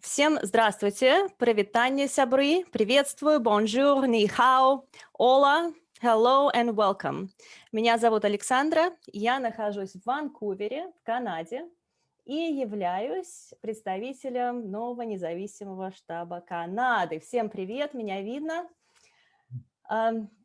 Всем здравствуйте, привитание, сябры, приветствую, bonjour, ni hao, hola, hello and welcome. Меня зовут Александра, я нахожусь в Ванкувере, в Канаде, и являюсь представителем нового независимого штаба Канады. Всем привет, меня видно.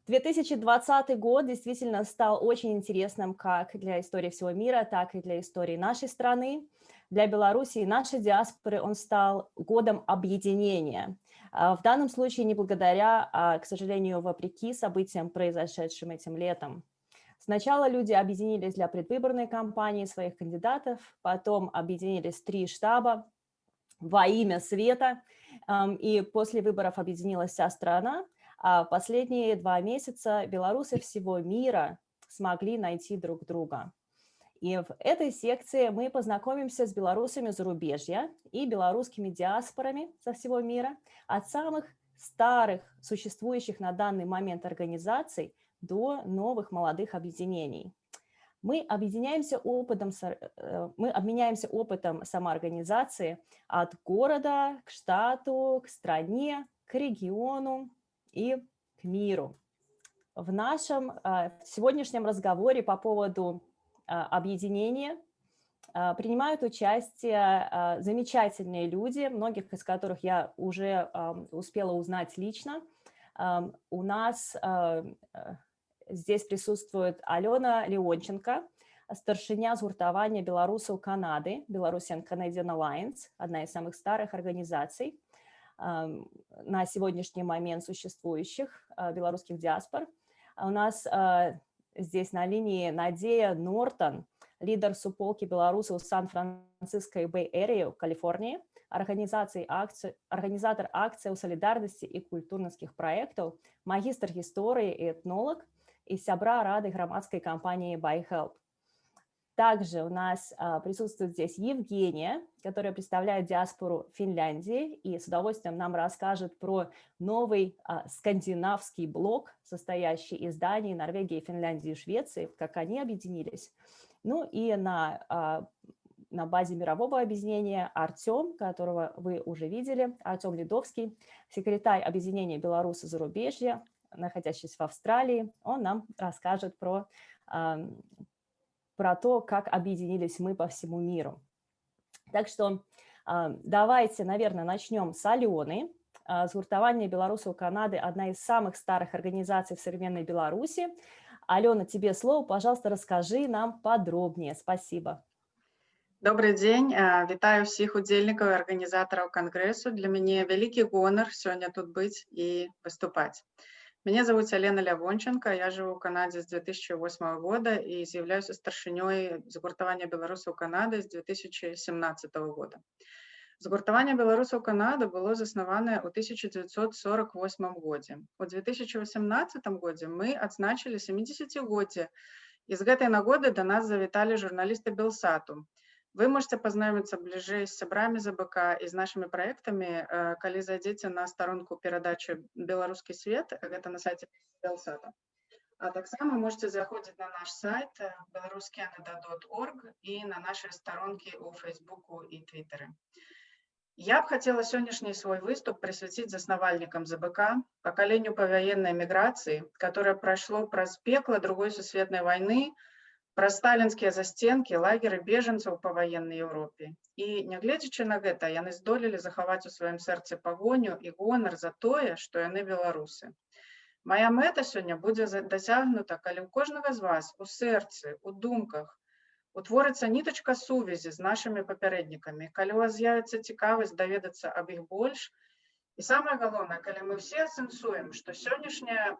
2020 год действительно стал очень интересным как для истории всего мира, так и для истории нашей страны. Для Беларуси и нашей диаспоры он стал годом объединения. В данном случае не благодаря, а, к сожалению, вопреки событиям, произошедшим этим летом. Сначала люди объединились для предвыборной кампании своих кандидатов, потом объединились 3 штаба во имя света, и после выборов объединилась вся страна. А последние 2 месяца белорусы всего мира смогли найти друг друга. И в этой секции мы познакомимся с белорусами зарубежья и белорусскими диаспорами со всего мира, от самых старых, существующих на данный момент организаций до новых молодых объединений. Мы обменяемся опытом самоорганизации от города к штату, к стране, к региону и к миру. В нашем сегодняшнем разговоре по поводу объединения принимают участие замечательные люди, многих из которых я уже успела узнать лично. У нас здесь присутствует Алена Леонченко, старшыня згуртавання беларусаў Канады, Belarusian Canadian Alliance, одна из самых старых организаций на сегодняшний момент существующих белорусских диаспор. У нас здесь на линии Надея Нортон, лидер суполки белорусов Сан-Франциско и Бэй-Эрии, Калифорнии, организатор акций солидарности и культурных проектов, магистр истории и этнолог и сябра рады громадской компании Buy Help. Также у нас присутствует здесь Евгения, которая представляет диаспору Финляндии и с удовольствием нам расскажет про новый скандинавский блок, состоящий из Дании, Норвегии, Финляндии и Швеции, как они объединились. Ну и на базе мирового объединения Артем, которого вы уже видели, Артем Ледовский, секретарь объединения белорусы зарубежья, находящийся в Австралии. Он нам расскажет про то, как объединились мы по всему миру. Так что давайте, наверное, начнем с Алены. Згуртавання беларусаў Канады – одна из самых старых организаций в современной Беларуси. Алена, тебе слово. Пожалуйста, расскажи нам подробнее. Спасибо. Добрый день. Вітаю всіх удзельнікаў і арганізатараў кангрэсу. Для мяне вялікі гонар сёння тут быць і выступаць. Меня зовут Алена Лявонченко, я живу в Канаде с 2008 года и являюсь старшынёй згуртавання беларусаў Канады с 2017 года. Згуртавання беларусаў Канады было заснаванае ў 1948 годзе. У 2018 годзе мы адзначылі 70-годдзе, і з гэтай нагоды да нас завіталі журналісты Белсату. Вы можете познакомиться ближе с сябрамі ЗБК и с нашими проектами, калі зайдете на сторонку передачи «Белорусский свет», это на сайте Белсата. А таксама можете заходить на наш сайт belaruscanada.org и на наши сторонки у Фейсбуку и Твиттере. Я бы хотела сегодняшний свой выступ присвятить заснавальникам ЗБК, поколению повоенной миграции, которое прошло праз пекло Другой сусветной войны, про сталінскія застенкі, лагеры бежанцаў па ваеннай Еўропе. І, нягледзячы на гэта, яны здолелі захаваць у сваім сэрцы пагоню і гонар за тое, што яны беларусы. Мая мэта сёння будзе дасягнута, калі ў кожнага з вас у сэрцы, у думках утворыцца нітачка сувязі з нашымі папярэднікамі, калі у вас з'явіцца цікавасць даведацца аб іх больш. І самае галоўнае, калі мы все асэнсуем, што сённяшняя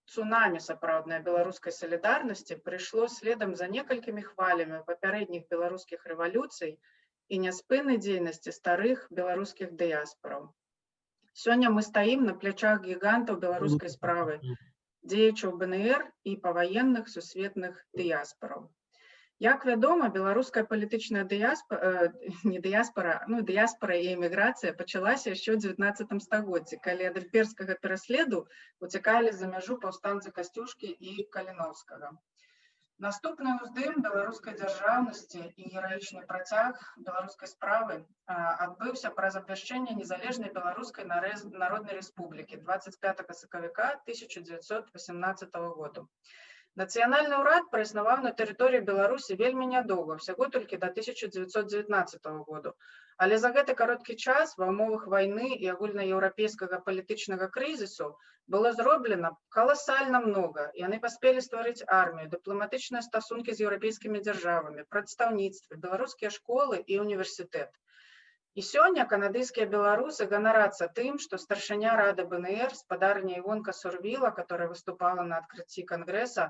цунамі сапраўднай беларускай салідарнасці прыйшло следам за некалькімі хвалямі папярэдніх беларускіх рэвалюцый і няспыннай дзейнасці старых беларускіх дыяспараў. Сёння мы стаім на плячах гігантаў беларускай справы, дзеячаў БНР і паваенных сусветных дыяспараў. Як вядома, беларуская палітычная дыяспара і эміграцыя пачалася яшчэ ў 19 стагоддзі, калі ад імперскага пераследу уцякалі за мяжу паўстанцы Касцюшкі і Каліноўскага. Наступны ўздым беларускай дзяржаўнасці і гераічны працяг беларускай справы адбыўся праз абвяшчэнне незалежнай беларускай народнай рэспублікі 25 сакавіка 1918 году. Нацыянальны ўрад праіснаваў на тэрыторыі Беларусі вельмі нядоўга, всяго толькі да 1919 году. Але за гэты кароткі час ва ўмовах вайны і агульнаеўрапейскага палітычнага крызісу было зроблена каласальна многа. Яны паспелі стварыць армію, дыпламатычныя стасункі з еўрапейскімі дзяржавамі, прадстаўніцтвы, беларускія школы і універсітэт. І сёння канадыйскія беларусы ганарацца тым, што старшыня Рады БНР, спадарня Івонка Сурвіла, которая выступала на адкрыцці Кангрэса,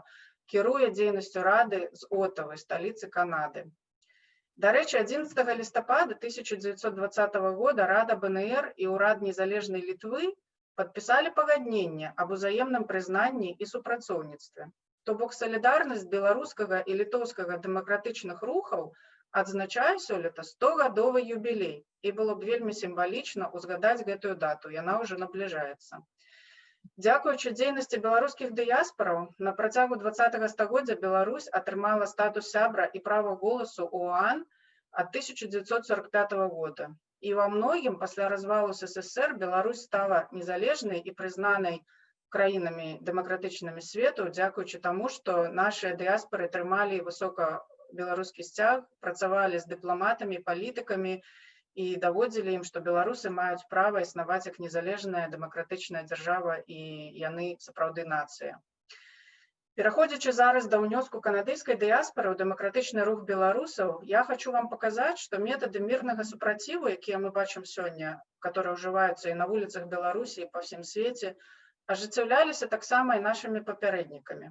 кіруе дзейнасцю Рады з Отавы, сталіцы Канады. Дарэчы, 11 лістапада 1920 года Рада БНР і ўрад незалежнай Літвы падпісалі пагадненне аб узаемным прызнанні і супрацоўніцтве. То бок салідарнасць беларускага і літоўскага дэмакратычных рухаў адзначае сёлета 100-гадовы юбілей, і было б вельмі сімвалічна ўзгадаць гэтую дату, яна ўжо набліжаецца. Дзякуючы дзейнасці беларускіх дыяспараў, на працягу 20-го стагоддзя Беларусь атрымала статус сябра і права голасу ў ОАН ад 1945 года. І ва многім пасля развалу СССР Беларусь стала незалежнай і прызнанай краінамі дэмакратычнымі свету, дзякуючы таму, што нашыя дыяспары трымалі высокабеларускі сцяг, працавалі з дыпламатамі, палітыкамі і даводзілі ім, што беларусы маюць права існаваць як незалежная дэмакратычная дзяржава і яны сапраўды нацыя. Пераходзячы зараз да ўнёску канадыйскай дыяспары ў дэмакратычны рух беларусаў, я хочу вам паказаць, што метады мірнага супраціву, якія мы бачым сёння, которые ўжываюцца і на вуліцах Беларусі, і па ўсім свеце, ажыццяўляліся таксама і нашымі папярэднікамі.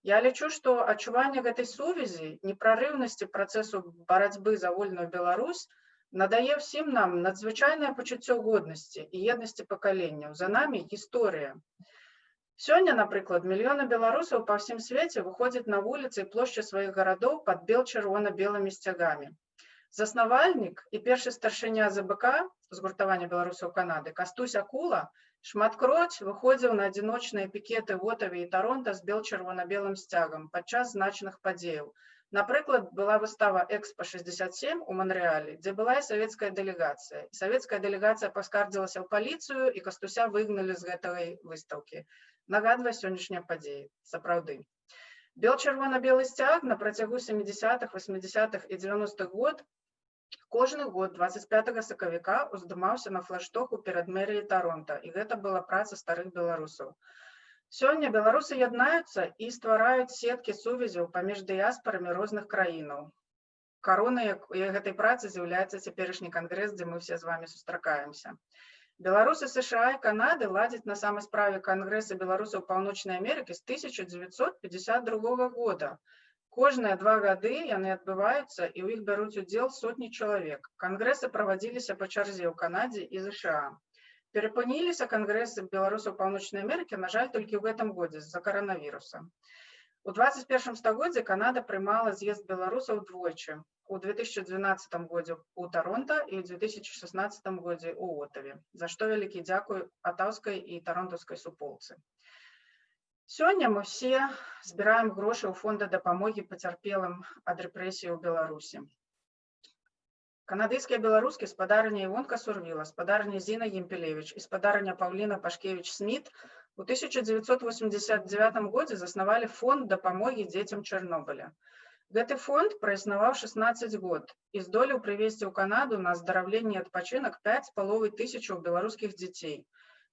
Я лічу, што адчуванне гэтай сувязі, непрарыўнасці працэсу барацьбы за вольную Беларусь надае ўсім нам надзвычайнае пачуццё годнасці і еднасці пакаленняў. За намі гісторыя. Сёння, напрыклад, мільёны беларусаў па ўсім свеце выходзяць на вуліцы і плошчы сваіх гарадоў пад бел-чырвона-белымі сцягамі. Заснавальнік і першы старшыня ЗБК, згуртавання беларусаў Канады, Кастусь Акула, шматкроць выходзіў на адзіночныя пікеты в Отаве і Таронта з бел-чырвона-белым сцягам падчас значных падзеяў. Напрыклад, была выстава Экспа-67 у Манрэалі, дзе была і савецкая дэлегацыя. І савецкая дэлегацыя паскардзілася ў паліцыю, і Кастуся выгналі з гэтай выстаўкі. Нагадвае сённяшнія падзеі, сапраўды. Бел-чырвона-белы сцяг на працягу 70-х, 80-х і 90-х год кожны год 25 сакавіка уздымаўся на флаштоку перад мэрыяй Таронта, і гэта была праца старых беларусаў. Сёння беларусы яднаюцца і ствараюць сеткі сувязяў паміж дыяспарамі розных краінаў. Каронай гэтай працы з'яўляецца цяперашні кангрэс, дзе мы все з вами сустракаемся. Беларусы США і Канады ладзяць на самай справе кангрэсы беларусаў Паўночнай Амерыкі з 1952 года. Кожныя 2 гады яны адбываюцца, і ў іх бяруць удзел сотні чалавек. Кангрэсы правадзіліся па чарзе ў Канадзе і США. Перапыніліся кангрэсы беларусаў Паўночнай Амерыкі, на жаль, толькі ў гэтым годзе з-за каранавіруса. У 21 стагоддзі Канада прымала з'езд беларусаў двойчы. У 2012 годзе у Таронта і ў 2016 годзе у Отаве, за што вялікі дзякуй атаўскай і таронтаўскай суполцы. Сёння мы все збіраем грошы ў фонда дапамогі пацярпелым ад рэпрэсій у Беларусі. Канадыйскія беларускі спадарня Івонка Сурвіла, спадарня Зіна Гімпелевіч і спадарня Паўліна Пашкевіч-Сміт у 1989 годзе заснавалі фонд дапамогі дзецям Чарнобыля. Гэты фонд праіснаваў 16 год і здолеў прывесці ў Канаду на аздараўленне і адпачынак 5500 беларускіх дзяцей.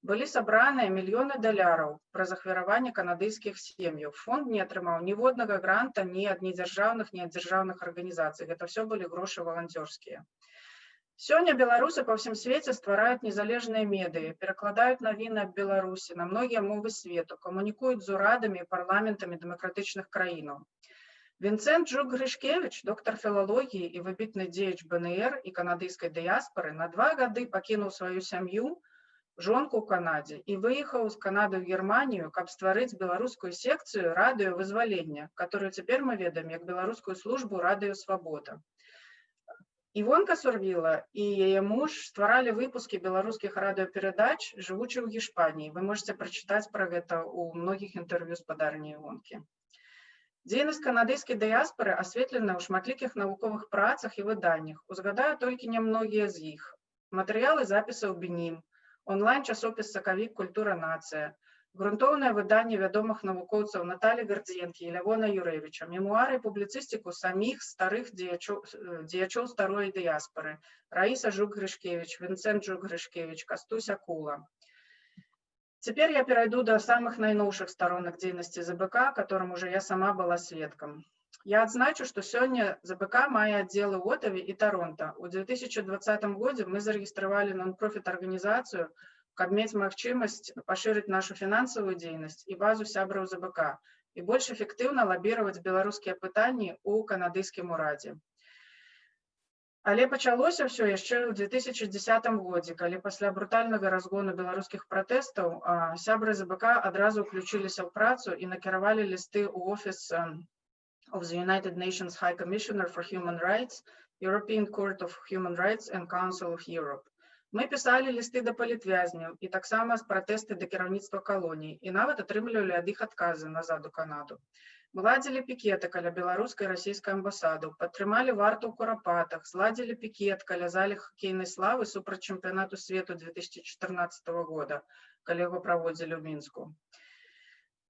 Былі сабраныя мільёны даляраў пра захвяраванне канадыйскіх сем'яў. Фонд не атрымаў ніводнага гранта ні ад недзяржаўных, ні ад дзяржаўных арганізацый. Гэта все былі грошы валанцёрскія. Сёння беларусы па ўсім свеце ствараюць незалежныя медыі, перакладаюць навіны аб Беларусі на многія мовы свету, камунікуюць з урадамі і парламентамі дэмакратычных краінаў. Вінцэнт Жук-Грышкевіч, доктар філалогіі і выбітны дзеяч БНР і канадыйскай дыяспары, на 2 гады пакінуў сваю сям'ю, жонку ў Канадзе і выехаў з Канады ў Германію, каб стварыць беларускую секцыю радыёвызвалення, которую цяпер мы ведаем як беларускую службу Радыё Свабода. Івонка Сурвіла і яе муж стваралі выпускі беларускіх радыёперадач, жывучы ў Гішпаніі. Вы можете прачытаць пра гэта ў многіх інтэрв'ю спадарні Івонкі. Дзейнасць канадыйскай дыяспары асветлена ў шматлікіх навуковых працах і выданнях. Узгадаю толькі нямногія з іх. Матэрыялы запісаў БНІМ, онлайн-часопіс «Сакавік. Культура. Нацыя», грунтоўнае выданне вядомых навукоўцаў Наталі Гардзенкі і Лявона Юрэвіча, мемуары і публіцыстыку саміх старых дзеячоў старой дыяспары Раіса Жук-Грышкевіч, Вінцэнт Жук-Грышкевіч, Кастусь Акула. Теперь я перейду до самых наиновших сторонок деятельности ЗБК, которым уже я сама была сведком. Я отзначу, что сегодня ЗБК мае отделы в Оттаве и Торонто. В 2020 году мы зарегистрировали нон-профит организацию, каб мець магчымасць пашырыць нашу фінансавую дзейнасць і базу сябраў ЗБК і больш эфектыўна лабіраваць беларускія пытанні ў канадыйскім урадзе. Але пачалося ўсё яшчэ ў 2010 годзе, калі пасля брутальнага разгону беларускіх пратэстаў сябры ЗБК адразу ўключыліся ў працу і накіравалі лісты ў офіс of the United Nations High Commissioner for Human Rights, European Court of Human Rights and Council of Europe. Мы пісалі лісты да палітвязняў і таксама пратэсты да кіраўніцтва калоній і нават атрымлівалі ад іх адказы назад у Канаду. Мы ладзілі пікеты каля беларускай і расійскай амбасадаў, падтрымалі варту ў Курапатах, зладзілі пікет каля залі хакейнай славы супраць чэмпіянату свету 2014 года, калі яго праводзілі ў Мінску.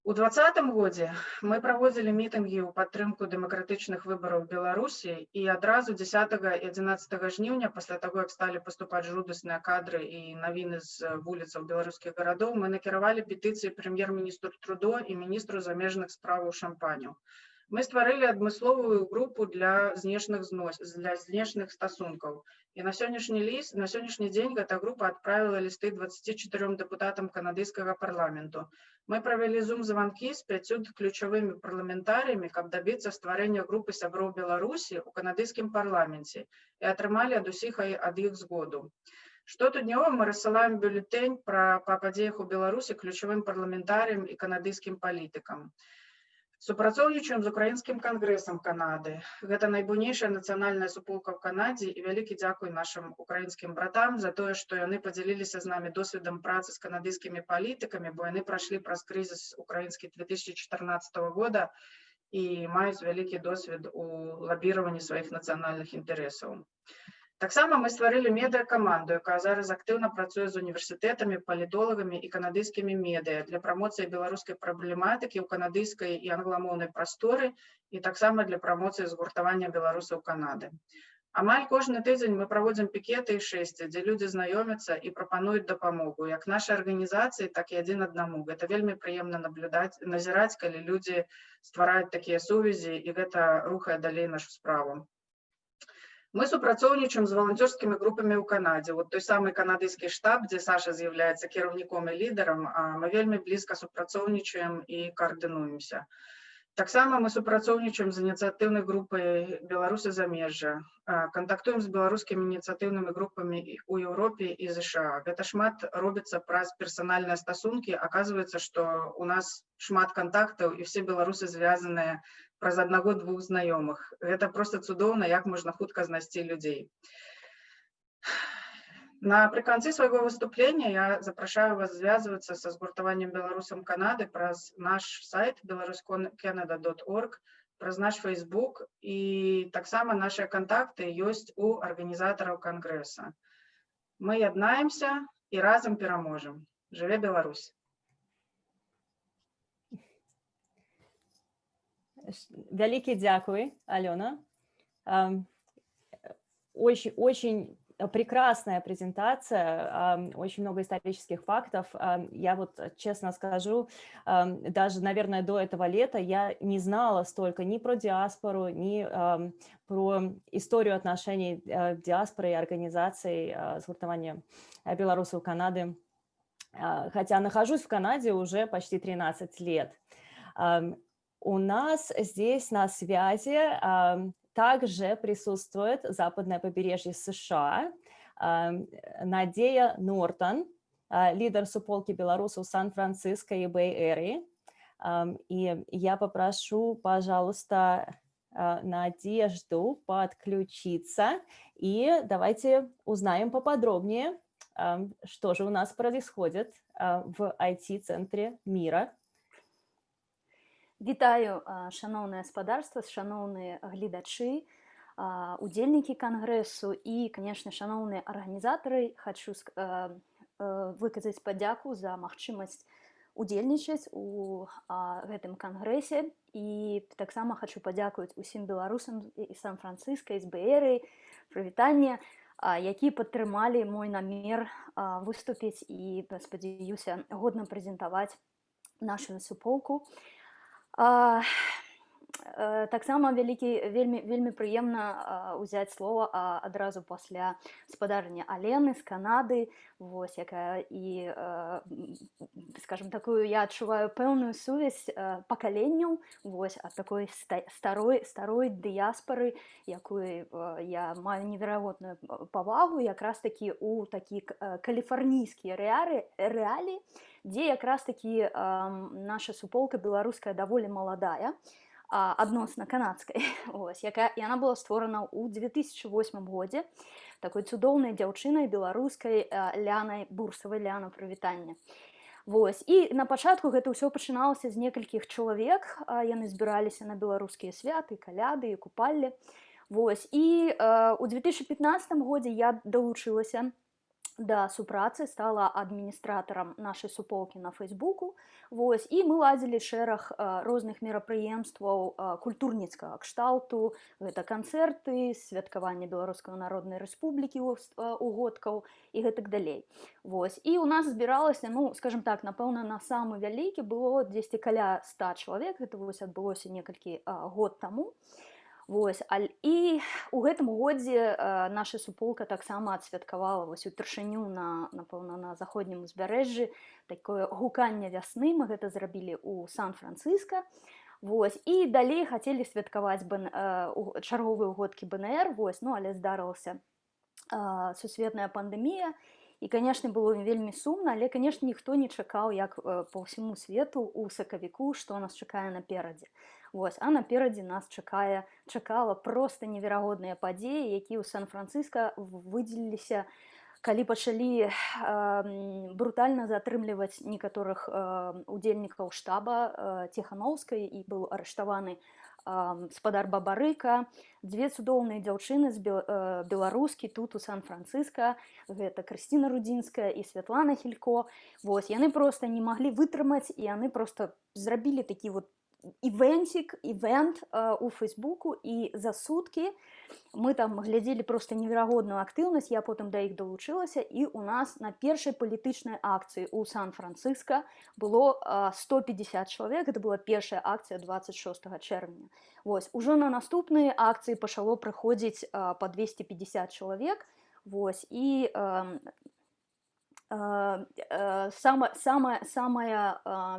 У 2020 годзе мы праводзілі мітынгі ў падтрымку дэмакратычных выбараў Беларусі і адразу 10 і 11 жніўня, пасля таго, як сталі паступаць жудасныя кадры і навіны з вуліцаў беларускіх гарадоў, мы накіравалі петыцыі прэм'ер-міністру Трудо і міністру замежных справаў Шампаню. Мы стварылі адмысловую групу для знешніх стасункаў. І на сённяшні дзень гэта група адправіла лісты 24 дэпутатам канадыйскага парламенту. Мы правялі зум-званкі з 5 ключавымі парламентарыямі, каб дабіцца стварэння групы сяброў Беларусі ў канадыйскім парламенце і атрымалі ад усіх ад іх згоду. Штотыднёва мы рассылаем бюлетень па падзеях у Беларусі ключавым парламентарыям і канадыйскім палітыкам. Супрацоўнічаем з Украінскім кангрэсам Канады. Гэта найбуйнейшая нацыянальная суполка ў Канадзе і вялікі дзякуй нашым украінскім братам за тое, што яны падзяліліся з намі досведам працы з канадыйскімі палітыкамі, бо яны прайшлі праз крызіс украінскі 2014 года і маюць вялікі досвед у лабіраванні сваіх нацыянальных інтарэсаў. Таксама мы стварылі медыа-каманду, якая зараз актыўна працуе з універсітэтамі, палітолагамі і канадыйскімі медыа для прамоцыі беларускай праблематыкі ў канадыйскай і англамоўнай прасторы і таксама для прамоцыі згуртавання беларусаў Канады. Амаль кожны тыдзень мы праводзім пікеты і шэсці, дзе людзі знаёмяцца і прапануюць дапамогу, як нашай арганізацыі, так і адзін аднаму. Гэта вельмі прыемна назіраць, калі людзі ствараюць такія сувязі, і гэта рухае далей нашу справу. Мы супрацоўнічаем з валанцёрскімі групамі ў Канадзе. Вот той самы канадыйскі штаб, дзе Саша з'яўляецца кіраўніком і лідарам, мы вельмі блізка супрацоўнічаем і каардынуемся. Таксама мы супрацоўнічаем з ініцыятыўнай групай Беларусы замежжа, кантактуем з беларускімі ініцыятыўнымі групамі ў Еўропе і ЗША. Гэта шмат робіцца праз персанальныя стасункі. Аказваецца, што у нас шмат кантактаў і все беларусы звязаныя праз аднаго-двух знаёмых. Гэта проста цудоўна, як можна хутка знайсці людзей. Напрыканцы свайго выступлення я запрашаю вас звязвацца са згуртаваннем беларусам Канады праз наш сайт belaruscanada.org, праз наш Facebook і таксама нашыя кантакты ёсць у арганізатараў кангрэса. Мы яднаемся і разам пераможам. Жыве Беларусь! Вялікі дзякуй, Алена. Очень прекрасная презентация, очень много исторических фактов. Я вот честно скажу, даже, наверное, до этого лета я не знала столько ни про диаспору, ни про историю отношений диаспоры и организаций згуртования белорусов Канады, хотя нахожусь в Канаде уже почти 13 лет. У нас здесь на связи также присутствует западное побережье США, Надея Нортон, лидер суполки белорусов Сан-Франциско и Бэй-Эри. И я попрошу, пожалуйста, Надежду подключиться, и давайте узнаем поподробнее, что же у нас происходит в IT-центре мира. Вітаю, шановне господарство, шановні глядачі, удзельнікі кангрэсу і, конечно, шановныя арганізатары. Хочу выказаць падзяку за магчымасць удзельнічаць у гэтым кангрэсе. І таксама хочу падзякаваць усім беларусам і Сан-Францыска, з Бэйэрыі, прывітанне, які падтрымалі мой намер выступіць і, спадзяюся, годна прэзентаваць нашу суполку. Таксама вельмі прыемна ўзяць слова адразу пасля спадарні Алены з Канады, вось, якая і, скажем, такую я адчуваю пэўную сувязь пакаленняў, вось, ад такой старой дыяспары, якую я маю неверагодную павагу, якраз такі у такі каліфарнійскія рэаліі, дзе якраз такі наша суполка беларуская даволі маладая, адносна канадскай, яна была створана ў 2008 годзе такой цудоўнай дзяўчынай беларускай Лянай Бурсавай. Ляна, прывітанне. Вось. І на пачатку гэта ўсё пачыналася з некалькіх чалавек, яны збіраліся на беларускія святы, каляды і купаллі. Вось. І ў 2015 годзе я далучылася да супрацы, стала адміністратарам нашай суполкі на Фейсбуку. Вось, і мы ладзілі шэраг розных мерапрыемстваў культурніцкага кшталту, гэта канцэрты, святкаванне Беларускай Народнай Рэспублікі угодкаў і гэтак далей. Вось. І у нас збіралася, скажем так, напэўна, на самы вялікі было дзесьці каля 100 чалавек, гэта адбылося некалькі год таму. Вось. І ў гэтым годзе наша суполка таксама адсвяткавала упершыню напэўна, на заходнім узбярэжжы такое гуканне вясны. Мы гэта зрабілі ў Сан-Францыска. Вось. І далей хацелі святкаваць чарговыя угодкі БНР, вось, але здарылася сусветная пандэмія. І, канешне, было вельмі сумна, але, канешне, ніхто не чакаў, як па ўсяму свету ў сакавіку, што нас чакае наперадзе. Вось. А наперадзе нас чакала проста неверагодныя падзеі, якія ў Сан-Францыска выдзеліліся, калі пачалі брутальна затрымліваць некаторых удзельнікаў штаба Ціханаўскай, і быў арыштаваны спадар Бабарыка, дзве цудоўныя дзяўчыны з беларускі тут у Сан-Францыска, гэта Крысціна Рудзінская і Святлана Хілько. Вось, яны проста не маглі вытрымаць, і яны проста зрабілі такі івент у Фейсбуку, і за суткі мы там глядзелі проста неверагодную актыўнасць, я потым да іх далучылася, і у нас на першай палітычнай акцыі ў Сан-Францыска было 150 чалавек, гэта была першая акцыя 26 чэрвеня. Вось. Ужо на наступныя акцыі пачало прыходзіць па 250 чалавек, вось, і самая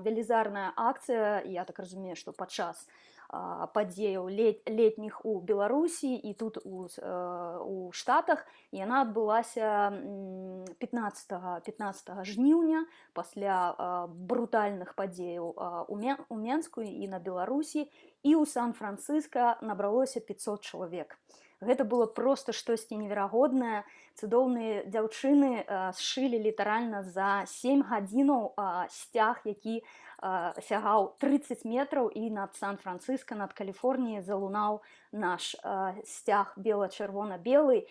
велізарная акцыя, я так разумею, што падчас падзеяў летніх у Беларусі і тут у Штатах, яна адбылася 15 жніўня пасля брутальных падзеяў у Менску і на Беларусі, і ў Сан-Францыска набралося 500 чалавек. Гэта было проста штосьці неверагоднае. Цудоўныя дзяўчыны сшылі літаральна за 7 гадзінаў сцяг, які сягаў 30 метраў, і над Сан-Францыска, над Каліфорніяй залунаў наш сцяг бела-чырвона-белы.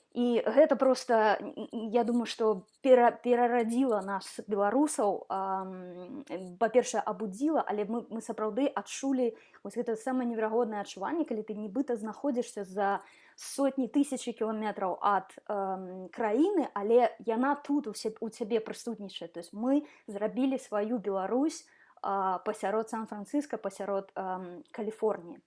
І гэта проста, я думаю, што перарадзіла нас, беларусаў, па-першае, абудзіла, але мы сапраўды адчулі вось гэта самае неверагоднае адчуванне, калі ты нібыта знаходзішся за сотні тысячы кіламетраў ад краіны, але яна тут у цябе прысутнічае. То есть мы зрабілі сваю Беларусь пасярод Сан-Францыска, пасярод Каліфорніі.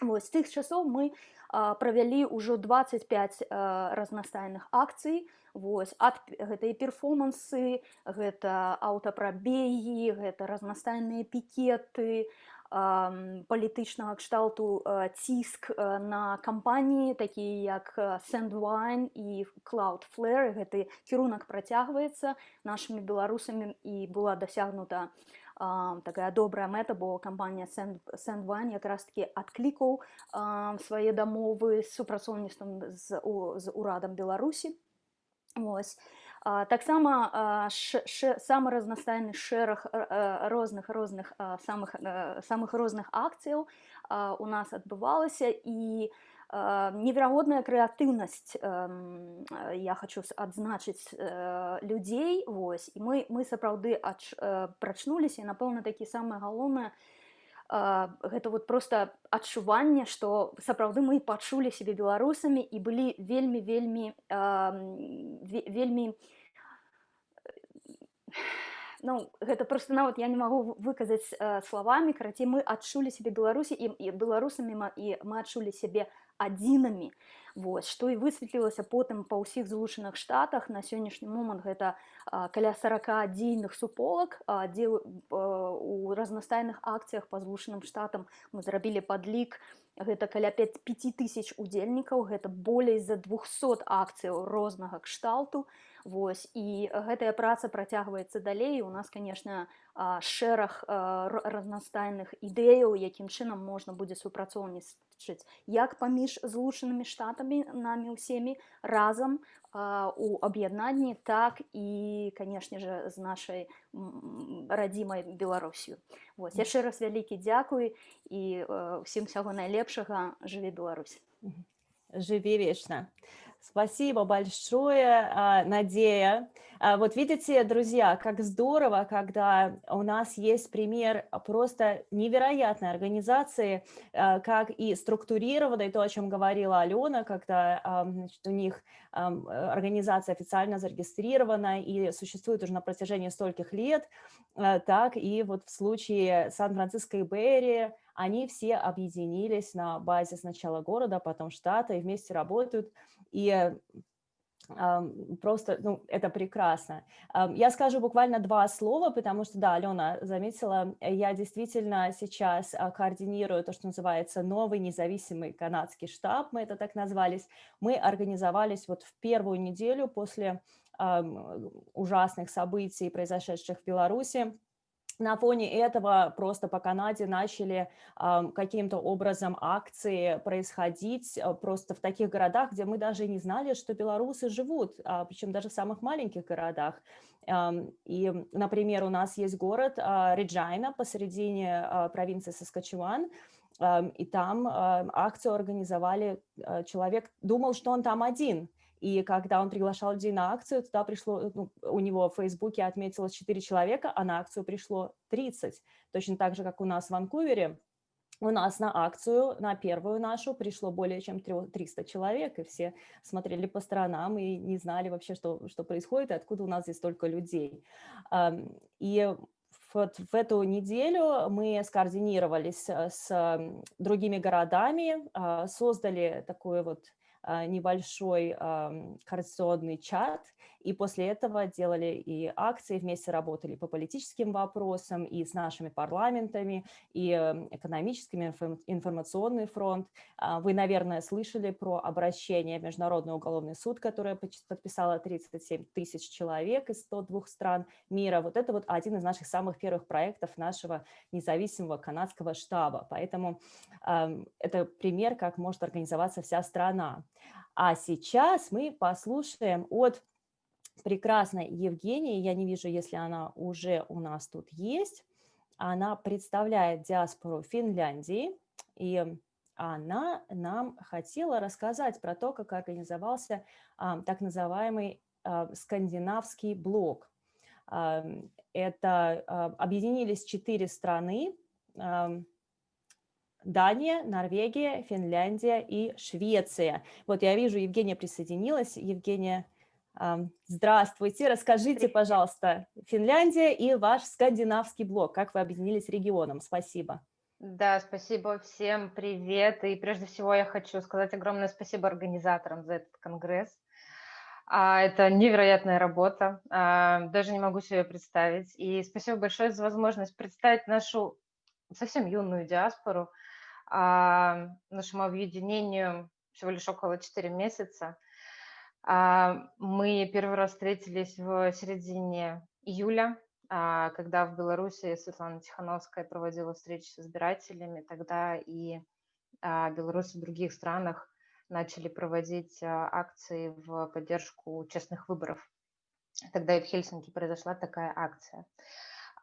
Вось, з тых часоў мы правялі ўжо 25 разнастайных акцый. Вось, гэта і перформансы, гэта аўтапрабегі, гэта разнастайныя пікеты, палітычнага кшталту ціск на кампаніі, такія як Sandvine і Cloudflare. Гэты кірунак працягваецца нашымі беларусамі, і была дасягнута такая добрая мэта, бо кампанія Sandvine якраз такі адклікаў свае дамовы з супрацоўніцтвам з урадам Беларусі. Вось. Таксама самы разнастайны шэраг розных самых розных акцыяў у нас адбывалася, і неверагодная крэатыўнасць, я хочу адзначыць, людзей, вось, і мы сапраўды прачнуліся, і напэўна такі самае галоўнае, гэта вот просто адчуванне, што сапраўды мы пачулі сябе беларусамі і былі вельмі ну, гэта просто нават я не магу выказаць словамі, карацей, мы адчулі сябе беларусі і беларусамі, і мы адчулі сябе адзінамі. Вось, што і высветлілася потым па ўсіх Злучаных Штатах. На сённяшні момант гэта каля 40 дзейных суполак, дзе у разнастайных акцыях па Злучаным Штатам мы зрабілі падлік, гэта каля 5000 удзельнікаў, гэта болей за 200 акцыяў рознага кшталту. Вось, і гэтая праца працягваецца далей. У нас, конечно, шэраг разнастайных ідэяў, якім чынам можна будзе супрацоўнічаць як паміж Злучанымі Штатамі, намі ўсімі разам у аб'яднанні, так і, конечно же, з нашай радзімай Беларусью. Вось, яшчэ раз вялікі дзякуй і ўсім всяго найлепшага. Жыве Беларусь! Живи вечно. Спасибо большое, Надея. Вот видите, друзья, как здорово, когда у нас есть пример просто невероятной организации, как и структурированной, то, о чем говорила Алена, когда значит, у них организация официально зарегистрирована и существует уже на протяжении стольких лет, так и вот в случае Сан-Франциско и Бэй-Эрии они все объединились на базе сначала города, потом штата, и вместе работают. И просто, ну, это прекрасно. Я скажу буквально 2 слова, потому что, да, Алена заметила, я действительно сейчас координирую то, что называется новый независимый канадский штаб, мы это так назвались. Мы организовались вот в первую неделю после ужасных событий, произошедших в Беларуси. На фоне этого просто по Канаде начали каким-то образом акции происходить просто в таких городах, где мы даже не знали, что белорусы живут, причем даже в самых маленьких городах. И, например, у нас есть город Реджайна посередине провинции Саскачеван, и там акцию организовали, человек думал, что он там один. И когда он приглашал людей на акцию, туда пришло, ну, у него в Фейсбуке отметилось 4 человека, а на акцию пришло 30. Точно так же, как у нас в Ванкувере. У нас на акцию, на первую нашу, пришло более чем 300 человек, и все смотрели по сторонам и не знали вообще, что происходит, и откуда у нас здесь столько людей. И вот в эту неделю мы скоординировались с другими городами, создали такой вот небольшой координационный чат, и после этого делали и акции, вместе работали по политическим вопросам, и с нашими парламентами, и экономическими, информационный фронт. Вы, наверное, слышали про обращение в Международный уголовный суд, которое подписало 37 тысяч человек из 102 стран мира. Вот это вот один из наших самых первых проектов нашего независимого канадского штаба. Поэтому это пример, как может организоваться вся страна. А сейчас мы послушаем от прекрасной Евгении. Я не вижу, если она уже у нас тут есть. Она представляет диаспору Финляндии, и она нам хотела рассказать про то, как организовался так называемый скандинавский блок. Это объединились 4 страны: Дания, Норвегия, Финляндия и Швеция. Вот я вижу, Евгения присоединилась. Евгения, здравствуйте. Расскажите, пожалуйста, Финляндия и ваш скандинавский блок, как вы объединились регионом. Спасибо. Да, спасибо всем, привет. И прежде всего я хочу сказать огромное спасибо организаторам за этот конгресс. Это невероятная работа, даже не могу себе представить. И спасибо большое за возможность представить нашу совсем юную диаспору, нашему объединению всего лишь около 4 месяца. Мы первый раз встретились в середине июля, когда в Беларуси Светлана Тихановская проводила встречи с избирателями. Тогда и белорусы в других странах начали проводить акции в поддержку честных выборов. Тогда и в Хельсинки произошла такая акция.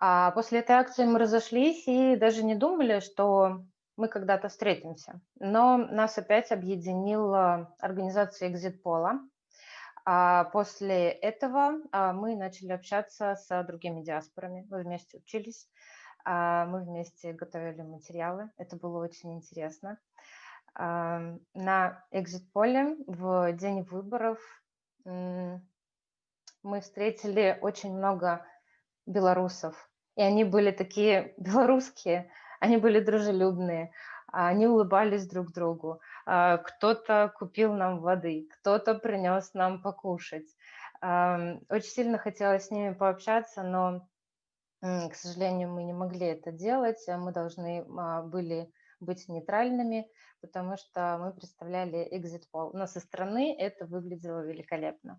А после этой акции мы разошлись и даже не думали, что мы когда-то встретимся. Но нас опять объединила организация Экзит-Пола. После этого мы начали общаться с другими диаспорами. Мы вместе учились, мы вместе готовили материалы. Это было очень интересно. На Экзит-Поле в день выборов мы встретили очень много белорусов. И они были такие белорусские, они были дружелюбные, они улыбались друг другу. Кто-то купил нам воды, кто-то принес нам покушать. Очень сильно хотелось с ними пообщаться, но, к сожалению, мы не могли это делать. Мы должны были быть нейтральными, потому что мы представляли экзит-пол. Но со стороны это выглядело великолепно.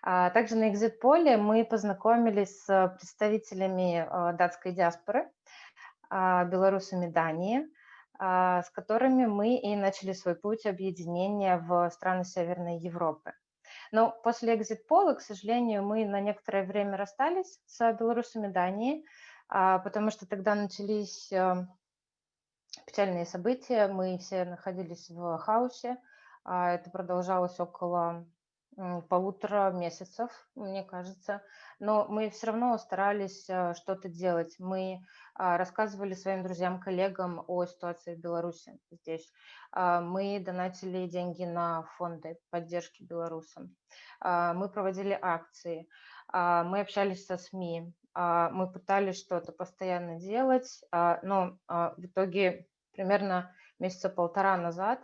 Также на экзит-поле мы познакомились с представителями датской диаспоры, белорусами Дании, с которыми мы и начали свой путь объединения в страны Северной Европы. Но после экзит-пола, к сожалению, мы на некоторое время расстались с белорусами Дании, потому что тогда начались печальные события. Мы все находились в хаосе. Это продолжалось около 1,5 месяцев, мне кажется. Но мы все равно старались что-то делать. Мы рассказывали своим друзьям, коллегам о ситуации в Беларуси здесь. Мы донатили деньги на фонды поддержки белорусам. Мы проводили акции. Мы общались со СМИ. Мы пытались что-то постоянно делать, но в итоге примерно месяца 1,5 назад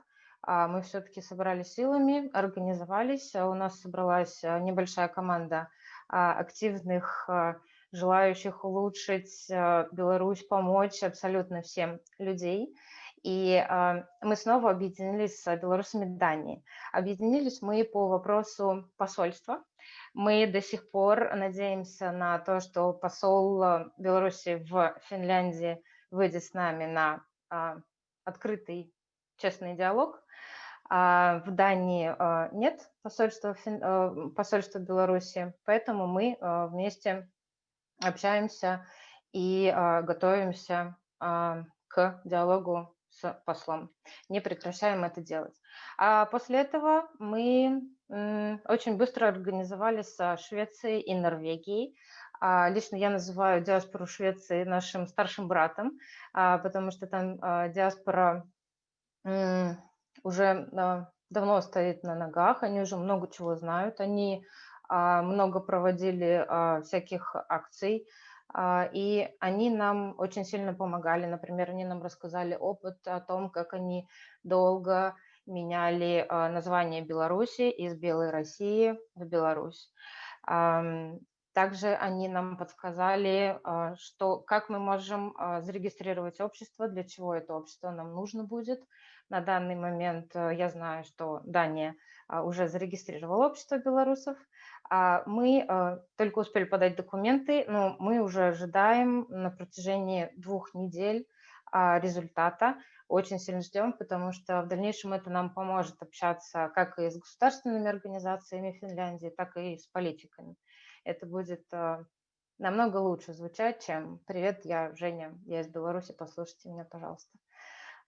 мы все-таки собрали силами, организовались. У нас собралась небольшая команда активных, желающих улучшить Беларусь, помочь абсолютно всем людей. И мы снова объединились с белорусами Дании. Объединились мы по вопросу посольства. Мы до сих пор надеемся на то, что посол Беларуси в Финляндии выйдет с нами на открытый, честный диалог. В Дании нет посольства Беларуси, поэтому мы вместе общаемся и готовимся к диалогу с послом. Не прекращаем это делать. А после этого мы очень быстро организовали с Швецией и Норвегией. Лично я называю диаспору Швеции нашим старшим братом, потому что там диаспора уже давно стоит на ногах, они уже много чего знают, они много проводили всяких акций, и они нам очень сильно помогали. Например, они нам рассказали опыт о том, как они долго меняли название Беларуси из Белой России в Беларусь. Также они нам подсказали, как мы можем зарегистрировать общество, для чего это общество нам нужно будет. На данный момент я знаю, что Дания уже зарегистрировала общество белорусов. Мы только успели подать документы, но мы уже ожидаем на протяжении 2 недель результата. Очень сильно ждем, потому что в дальнейшем это нам поможет общаться как и с государственными организациями Финляндии, так и с политиками. Это будет намного лучше звучать, чем «Привет, я Женя, я из Беларуси, послушайте меня, пожалуйста».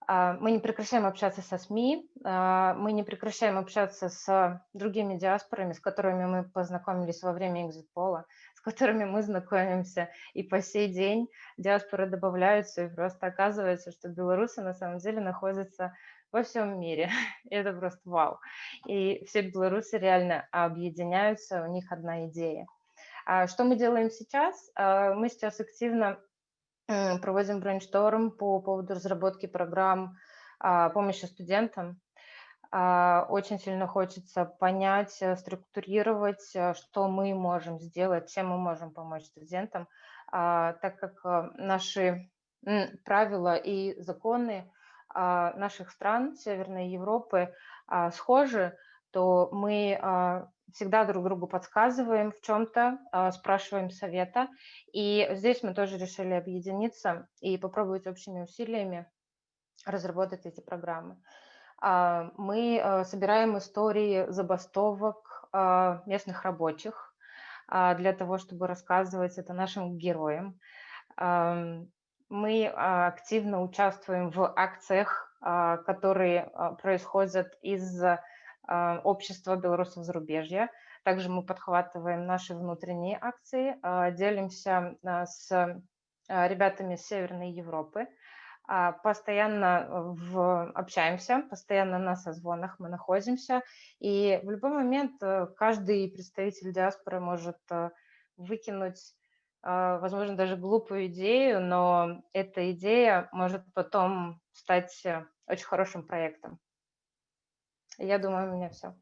Мы не прекращаем общаться со СМИ, мы не прекращаем общаться с другими диаспорами, с которыми мы познакомились во время экзит-пола, с которыми мы знакомимся и по сей день. Диаспоры добавляются, и просто оказывается, что белорусы на самом деле находятся во всем мире. И это просто вау. И все белорусы реально объединяются, у них одна идея. Что мы делаем сейчас? Мы сейчас активно проводим брейншторм по поводу разработки программ помощи студентам. Очень сильно хочется понять, структурировать, что мы можем сделать, чем мы можем помочь студентам, так как наши правила и законы наших стран Северной Европы схожи, то мы всегда друг другу подсказываем в чем-то, спрашиваем совета. И здесь мы тоже решили объединиться и попробовать общими усилиями разработать эти программы. Мы собираем истории забастовок местных рабочих. для того, чтобы рассказывать это нашим героям. Мы активно участвуем в акциях, которые происходят из общества белорусов зарубежья. Также мы подхватываем наши внутренние акции, делимся с ребятами из Северной Европы, постоянно общаемся, постоянно на созвонах мы находимся, и в любой момент каждый представитель диаспоры может выкинуть, возможно, даже глупую идею, но эта идея может потом стать очень хорошим проектом. Я думаю, у меня все.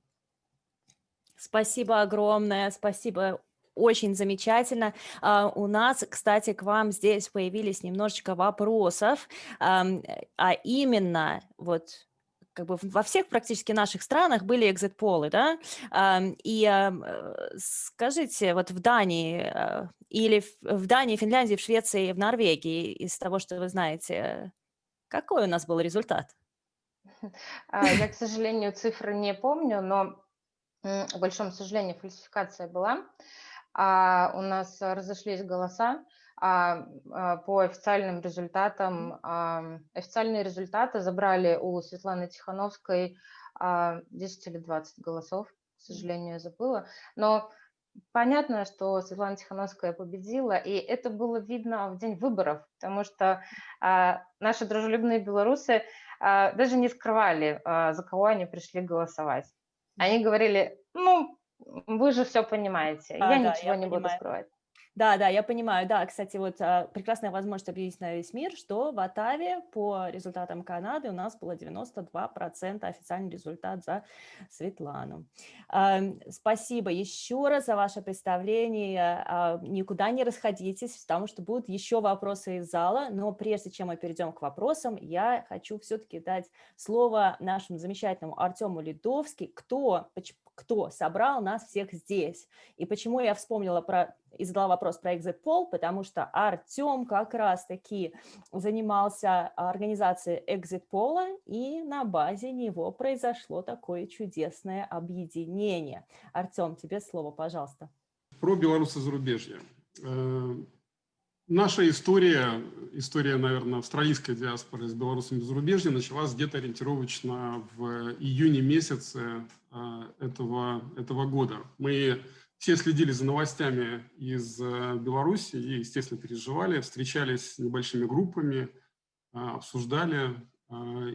Спасибо огромное, спасибо, очень замечательно. У нас, кстати, к вам здесь появились немножечко вопросов, а именно вот как бы во всех практически наших странах были экзит-полы, да? Скажите, вот в Дании или в Дании, Финляндии, в Швеции, в Норвегии, из того, что вы знаете, какой у нас был результат? Я, к сожалению, цифры не помню, но, к большому сожалению, фальсификация была. У нас разошлись голоса. По официальным результатам, официальные результаты забрали у Светланы Тихановской 10 или 20 голосов, к сожалению, я забыла. Но понятно, что Светлана Тихановская победила, и это было видно в день выборов, потому что наши дружелюбные белорусы даже не скрывали, за кого они пришли голосовать. Они говорили, ну, вы же все понимаете, я Да, ничего не буду понимаю. скрывать. Да, я понимаю. Да, кстати, вот прекрасная возможность объявить на весь мир, что в Оттаве по результатам Канады у нас было 92% официальный результат за Светлану. Спасибо еще раз за ваше представление. Никуда не расходитесь, потому что будут еще вопросы из зала. Но прежде чем мы перейдем к вопросам, я хочу все-таки дать слово нашему замечательному Артему Ледовски, кто собрал нас всех здесь. И почему я вспомнила и задала вопрос про Exit Poll, потому что Артем как раз-таки занимался организацией Exit Poll, и на базе него произошло такое чудесное объединение. Артем, тебе слово, пожалуйста. Про белорусы зарубежья. Наша история, наверное, австралийской диаспоры с белорусами зарубежья началась где-то ориентировочно в июне месяце этого года. Мы все следили за новостями из Беларуси и, естественно, переживали, встречались с небольшими группами, обсуждали.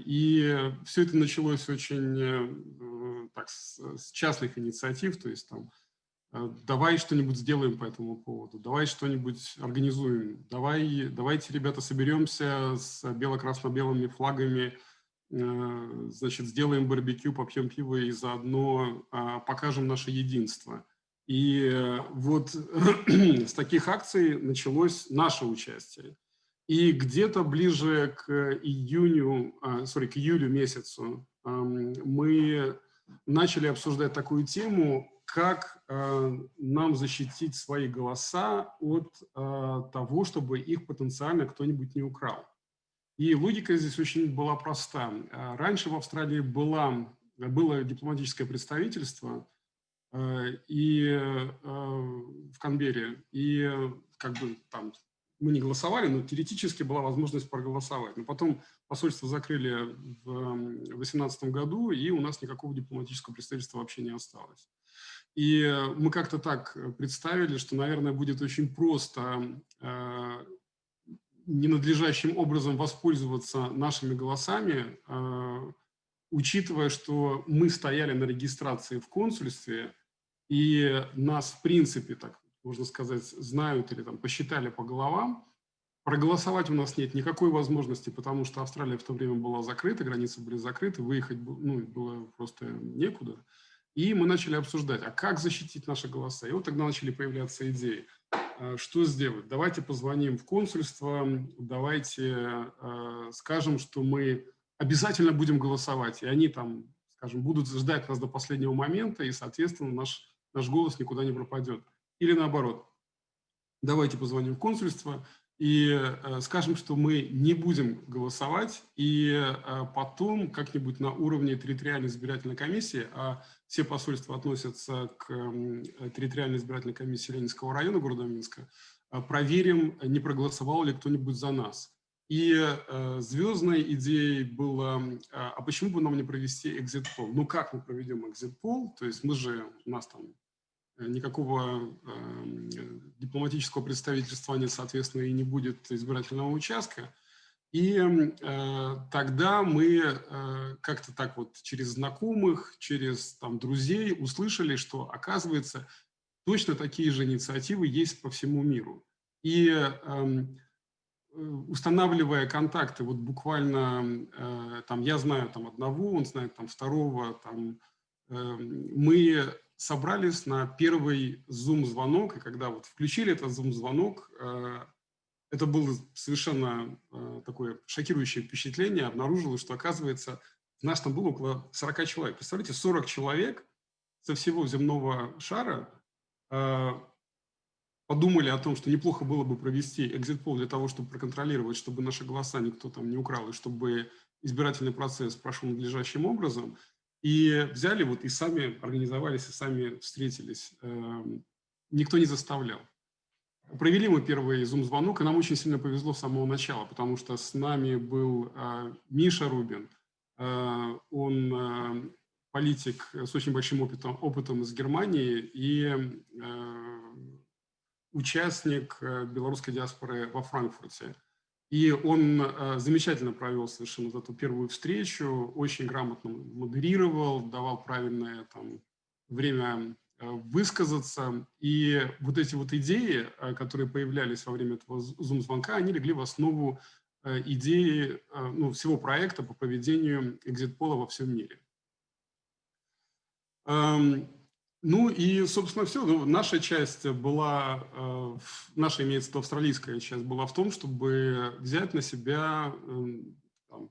И все это началось очень так, с частных инициатив, то есть там давай что-нибудь сделаем по этому поводу, давай что-нибудь организуем, давайте, ребята, соберемся с бело-красно-белыми флагами, значит, сделаем барбекю, попьем пиво и заодно покажем наше единство. И вот с таких акций началось наше участие. И где-то ближе к июлю месяцу мы начали обсуждать такую тему, как нам защитить свои голоса от того, чтобы их потенциально кто-нибудь не украл. И логика здесь очень была проста. Раньше в Австралии было дипломатическое представительство и в Канберре, и как бы там мы не голосовали, но теоретически была возможность проголосовать. Но потом посольство закрыли в 2018 году, и у нас никакого дипломатического представительства вообще не осталось. И мы как-то так представили, что, наверное, будет очень просто ненадлежащим образом воспользоваться нашими голосами, учитывая, что мы стояли на регистрации в консульстве, и нас, в принципе, так можно сказать, знают или там посчитали по головам. Проголосовать у нас нет никакой возможности, потому что Австралия в то время была закрыта, границы были закрыты, выехать было просто некуда. И мы начали обсуждать, а как защитить наши голоса. И вот тогда начали появляться идеи. Что сделать? Давайте позвоним в консульство, давайте скажем, что мы обязательно будем голосовать. И они там, скажем, будут ждать нас до последнего момента, и, соответственно, наш голос никуда не пропадет. Или наоборот. давайте позвоним в консульство и скажем, что мы не будем голосовать, и потом как-нибудь на уровне территориальной избирательной комиссии, а все посольства относятся к территориальной избирательной комиссии Ленинского района города Минска, проверим, не проголосовал ли кто-нибудь за нас. И звездной идеей было, а почему бы нам не провести экзит-пол? Ну как мы проведем экзит-пол? То есть у нас там никакого дипломатического представительства нет, соответственно, и не будет избирательного участка. И тогда мы как-то так вот через знакомых, через там, друзей услышали, что, оказывается, точно такие же инициативы есть по всему миру. И устанавливая контакты, вот буквально, там, я знаю там, одного, он знает там, второго, там, мы собрались на первый Zoom-звонок, и когда вот включили этот Zoom-звонок, это было совершенно такое шокирующее впечатление, обнаружилось, что, оказывается, нас там было около 40 человек. Представляете, 40 человек со всего земного шара подумали о том, что неплохо было бы провести экзит-пол для того, чтобы проконтролировать, чтобы наши голоса никто там не украл, и чтобы избирательный процесс прошел надлежащим образом. И взяли вот и сами организовались, и сами встретились. Никто не заставлял. Провели мы первый Zoom-звонок, и нам очень сильно повезло с самого начала, потому что с нами был Миша Рубин. Он политик с очень большим опытом из Германии и участник белорусской диаспоры во Франкфурте. И он замечательно провел совершенно вот эту первую встречу, очень грамотно модерировал, давал правильное там, время высказаться. И вот эти вот идеи, которые появлялись во время этого Zoom-звонка, они легли в основу идеи всего проекта по проведению экзит-пола во всем мире. Ну и, собственно, все. Наша часть была, наша, имеется в виду, австралийская часть была в том, чтобы взять на себя,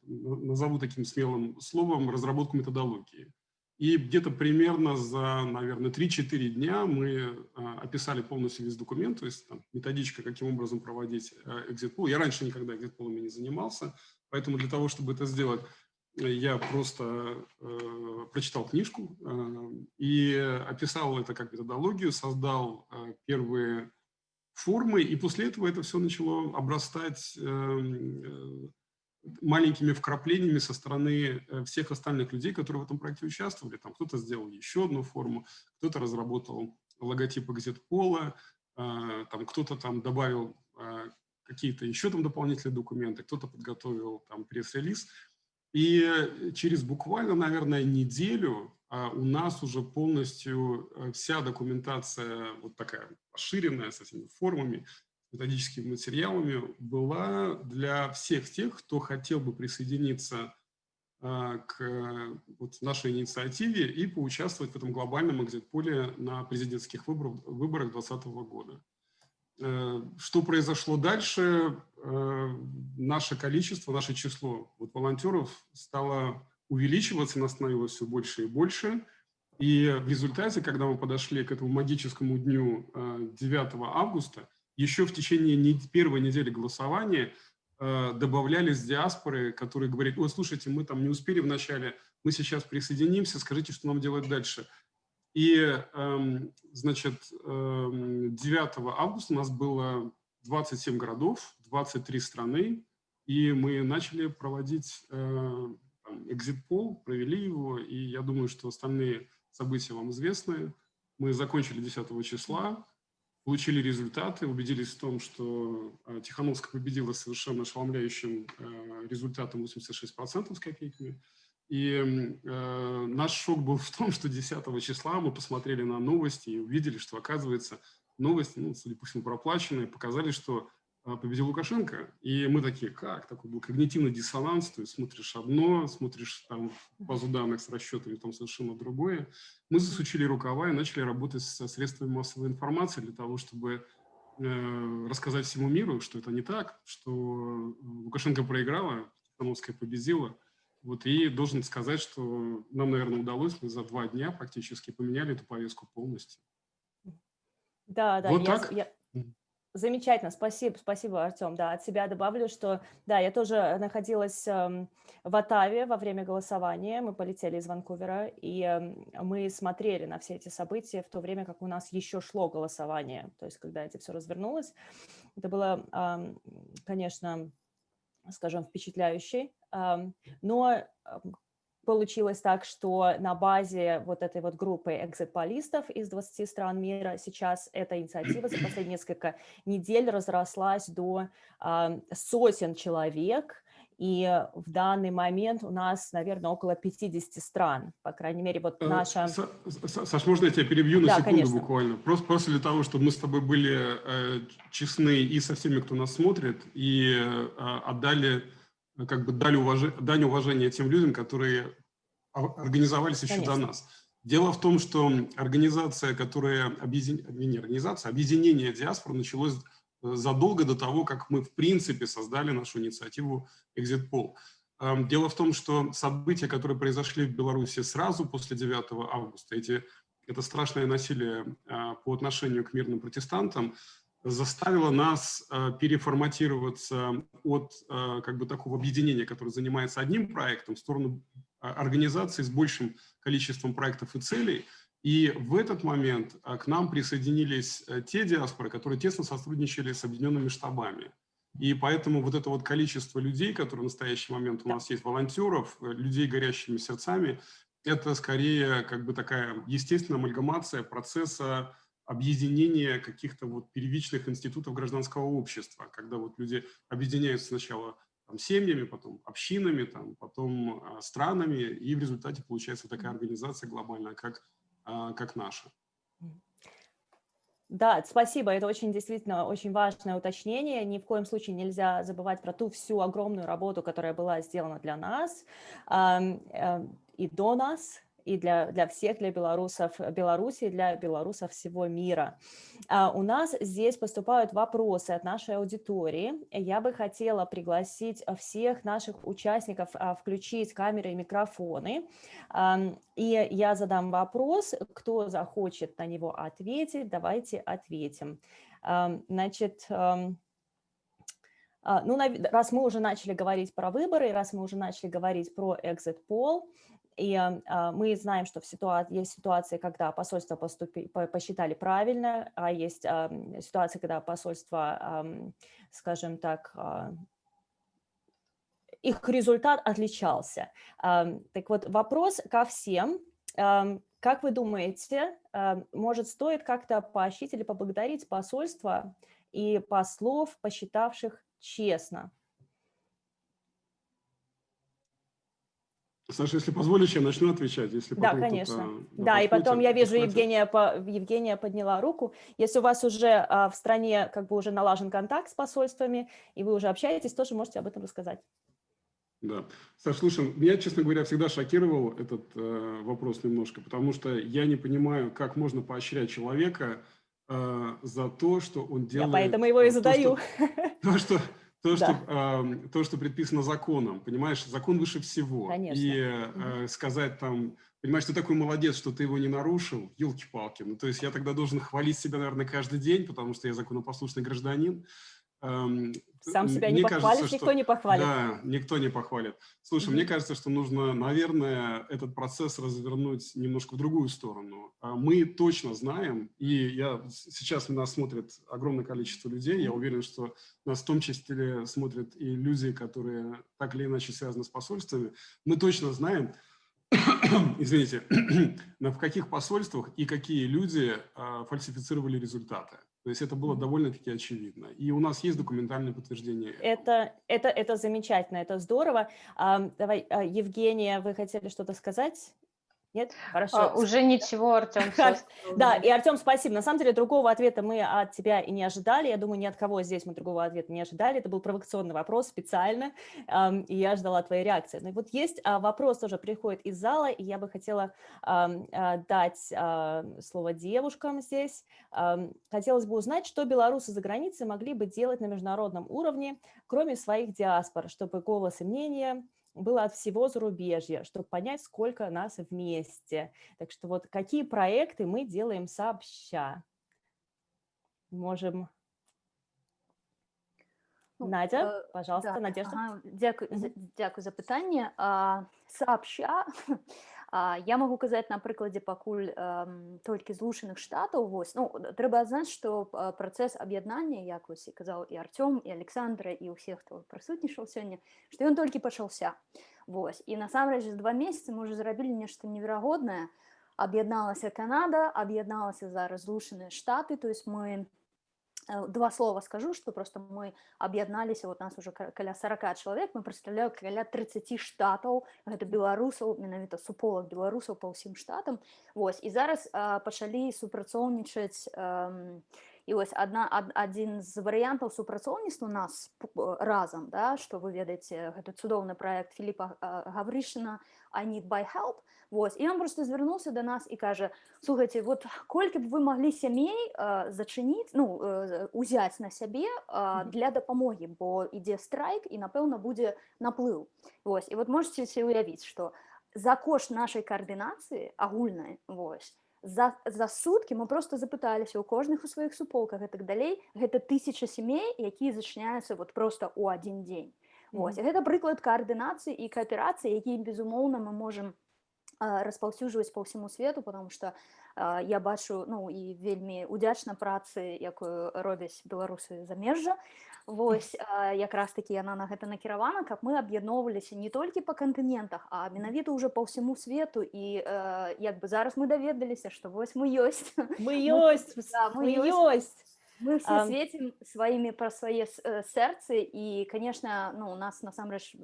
назову таким смелым словом, разработку методологии. И где-то примерно за, наверное, 3-4 дня мы описали полностью весь документ, то есть там, методичка, каким образом проводить экзит-пол. Я раньше никогда экзит-полами не занимался, поэтому для того, чтобы это сделать, я просто прочитал книжку и описал это как методологию, создал первые формы, и после этого это все начало обрастать маленькими вкраплениями со стороны всех остальных людей, которые в этом проекте участвовали. Там кто-то сделал еще одну форму, кто-то разработал логотип экзит-пола, там кто-то там добавил какие-то еще там дополнительные документы, кто-то подготовил там пресс-релиз. И через буквально, наверное, неделю у нас уже полностью вся документация, вот такая расширенная, с этими формами, методическими материалами, была для всех тех, кто хотел бы присоединиться к вот нашей инициативе и поучаствовать в этом глобальном экзит-поле на президентских выборах 2020 года. Что произошло дальше? Наше количество, наше число вот волонтеров стало увеличиваться, нас становилось все больше и больше. И в результате, когда мы подошли к этому магическому дню 9 августа, еще в течение первой недели голосования добавлялись диаспоры, которые говорят: ой, слушайте, мы там не успели в начале, мы сейчас присоединимся, скажите, что нам делать дальше. И, значит, 9 августа у нас было 27 городов, 23 страны, и мы начали проводить экзит-пол, провели его, и я думаю, что остальные события вам известны. Мы закончили 10 числа, получили результаты, убедились в том, что Тихановская победила совершенно ошеломляющим результатом 86% с копейками. И наш шок был в том, что 10 числа мы посмотрели на новости и увидели, что, оказывается, новости, судя по всему, проплаченные, показали, что победил Лукашенко. И мы такие: как? Такой был когнитивный диссонанс, то есть смотришь одно, смотришь там базу данных с расчетами, там совершенно другое. Мы засучили рукава и начали работать со средствами массовой информации для того, чтобы рассказать всему миру, что это не так, что Лукашенко проиграла, Тихановская победила. Вот, и должен сказать, что нам, наверное, удалось, мы за 2 дня практически поменяли эту повестку полностью. Да, Вот так. Замечательно, спасибо, Артем. Да, от себя добавлю, что да, я тоже находилась в Оттаве во время голосования. Мы полетели из Ванкувера, и мы смотрели на все эти события в то время, как у нас еще шло голосование. То есть, когда это все развернулось, это было, конечно, скажем, впечатляюще. Но получилось так, что на базе вот этой вот группы экзит-полистов из 20 стран мира сейчас эта инициатива за последние несколько недель разрослась до сотен человек, и в данный момент у нас, наверное, около 50 стран, по крайней мере, вот наша... Саш, можно я тебя перебью на секунду конечно. буквально? Просто для того, чтобы мы с тобой были честны и со всеми, кто нас смотрит, и отдали, как бы дань уважения тем людям, которые организовались еще до нас. Дело в том, что организация, которая объединение диаспор началось задолго до того, как мы в принципе создали нашу инициативу Exit Poll. Дело в том, что события, которые произошли в Беларуси сразу после 9 августа, это страшное насилие по отношению к мирным протестантам, заставило нас переформатироваться от как бы такого объединения, которое занимается одним проектом, в сторону организации с большим количеством проектов и целей. И в этот момент к нам присоединились те диаспоры, которые тесно сотрудничали с Объединенными Штабами. И поэтому вот это вот количество людей, которые в настоящий момент у нас есть, волонтеров, людей, горящими сердцами, это скорее как бы такая естественная амальгамация процесса объединения каких-то вот первичных институтов гражданского общества, когда вот люди объединяются сначала там, семьями, потом общинами, там, потом странами, и в результате получается такая организация глобальная, как наша. Да, спасибо, это очень действительно очень важное уточнение. Ни в коем случае нельзя забывать про ту всю огромную работу, которая была сделана для нас и до нас, и для всех, для белорусов Беларуси, для белорусов всего мира. У нас здесь поступают вопросы от нашей аудитории. Я бы хотела пригласить всех наших участников включить камеры и микрофоны. И я задам вопрос, кто захочет на него ответить, давайте ответим. Значит, ну, раз мы уже начали говорить про выборы, раз мы уже начали говорить про Exit Poll, и мы знаем, что есть ситуации, когда посольство посчитали правильно, а есть ситуации, когда посольство, скажем так, их результат отличался. Так вот, вопрос ко всем. Как вы думаете, может, стоит как-то поощрить или поблагодарить посольство и послов, посчитавших честно? Саша, если позволишь, я начну отвечать. Если да, потом конечно. Да, и потом я вижу, Евгения подняла руку. Если у вас уже в стране как бы уже налажен контакт с посольствами, и вы уже общаетесь, тоже можете об этом рассказать. Да. Саш, слушай, меня, честно говоря, всегда шокировал этот вопрос немножко, потому что я не понимаю, как можно поощрять человека за то, что он делает... Я поэтому его и задаю. То, что предписано законом, понимаешь, закон выше всего. Конечно. И сказать там, понимаешь, ты такой молодец, что ты его не нарушил, елки-палки. Ну, то есть я тогда должен хвалить себя, наверное, каждый день, потому что я законопослушный гражданин. Сам себя не похвалишь, никто не похвалит. Да, никто не похвалит. Слушай, мне кажется, что нужно, наверное, этот процесс развернуть немножко в другую сторону. Мы точно знаем, и сейчас нас смотрит огромное количество людей, я уверен, что нас в том числе смотрят и люди, которые так или иначе связаны с посольствами. Мы точно знаем, извините, в каких посольствах и какие люди фальсифицировали результаты. То есть это было довольно-таки очевидно. И у нас есть документальное подтверждение. Это замечательно, это здорово. Давай, Евгения, вы хотели что-то сказать? Нет? Хорошо. Уже ничего, Артем. Да, и, Артем, спасибо. На самом деле, другого ответа мы от тебя и не ожидали. Я думаю, ни от кого здесь мы другого ответа не ожидали. Это был провокационный вопрос специально, и я ждала твоей реакции. Но вот есть вопрос, тоже приходит из зала, и я бы хотела дать слово девушкам здесь. Хотелось бы узнать, что белорусы за границей могли бы делать на международном уровне, кроме своих диаспор, чтобы голос и мнение было от всего зарубежья, чтобы понять, сколько нас вместе. Так что вот какие проекты мы делаем сообща. Можем Надя, пожалуйста, Да, Надежда. ага, дякую, Мгм. дякую за питання. Сообща, я могу казаць на прыкладзе пакуль толькі Злучаных Штатаў. Вось, ну, трэба адзначыць, што працэс аб'яднання, як вось і казаў і Артём, і Александра, і ўсе, хто прысутнічаў сёння, што ён толькі пачаўся. Вось, і насамрэч за 2 месяцы мы ўжо зрабілі нешта неверагоднае. Аб'ядналася Канада, аб'ядналася зараз Злучаныя Штаты, то есть мы 2 слова скажу, что просто мы об'ядналіся, вот нас уже каля 40 чалавек, мы прадстаўляем каля 30 штатаў, гэта беларусаў, менавіта суполак беларусаў па ўсім штатам. Вось, і зараз пачалі супрацоўнічаць, і вось адзін з варыянтаў супрацоўніцтва нас разам, да, што вы ведаеце, гэта цудоўны праект Філіпа Гаврышына «I need by help». Вось, і ён просто звярнуўся да нас і кажа: слухайце, вот колькі б вы маглі сямей зачыніць, ну, узяць на сябе для дапамогі, бо ідзе страйк і, напэўна, будзе наплыў. Вось, і вот можете себе уявіць, што за кошт нашай каардынацыі агульнай, вось, за суткі мы просто запыталіся ў кожных у сваіх суполках і так далей, гэта 1000 сямей, якія зачыняюцца вот просто ў адзін дзень. Вось, гэта прыклад каардынацыі і кааперацыі, які, безумоўна, мы можам распаўсюджваць па ўсяму свету, потому что я бачу, ну, і вельмі удзячна працы, якую робяць беларусы замежжа. Вось, якраз такі яна на гэта накіравана, каб мы аб'ядноўваліся не толькі па кантынентах, а менавіта ўжо па ўсяму свету. І як бы зараз мы даведаліся, што вось мы ёсць. Мы ёсць, мы ёсць. Мы все светим своими про свае сэрцы, і, конечно, ну, у нас насамрэч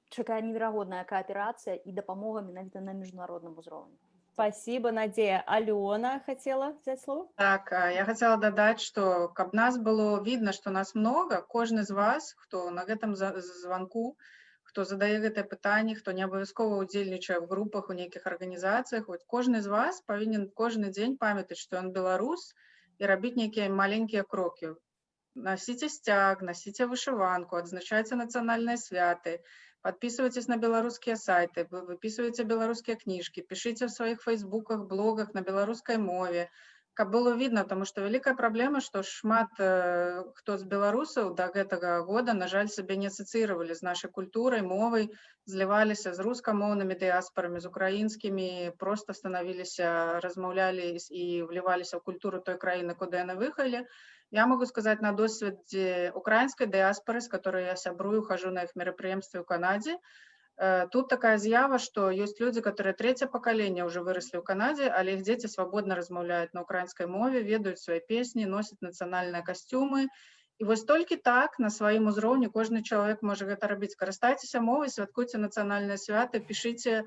чакае неверагодная кааперацыя і дапамога менавіта на міжнародным узроўні. Спасибо, Надея. Алена хотела взять слово? Так, я хотела додать, что каб нас было видно, что нас много, кожны з вас, хто на гэтым званку, хто задае гэтае пытанне, хто не абавязкова ўдзельнічае ў групах, у нейкіх арганізацыях, вот кожны з вас павінен кожны дзень памятаць, што ён беларус, і рабіць нейкія маленькія крокі. Насіце сцяг, насіце вышыванку, адзначайце нацыянальныя святы, подписывайтесь на беларускія сайты, выписывайте беларускія кніжкі, пішыце ў сваіх фейсбуках, блогах на беларускай мове, каб было видно, потому что вялікая праблема, што шмат хто з беларусаў да гэтага года, на жаль, сабе не асацыіравалі з нашай культурай, мовай, зліваліся з рускамоўнымі дыяспарамі, з украінскімі, просто станавіліся, размаўлялі і вліваліся ў культуру той краіны, куды яны выехалі. Я могу сказать на досведе украинской диаспоры, с которой я сябрую, хожу на их мероприемствия в Канаде. Тут такая з'ява, что есть люди, которые 3-е поколение уже выросли в Канаде, але их дети свободно размаўляют на украинской мове, ведают свои песни, носят национальные костюмы. И вот только так на своем узроўні кожны человек может это рабіць. Карыстайцеся мовай, святкуйте национальные святы, пишите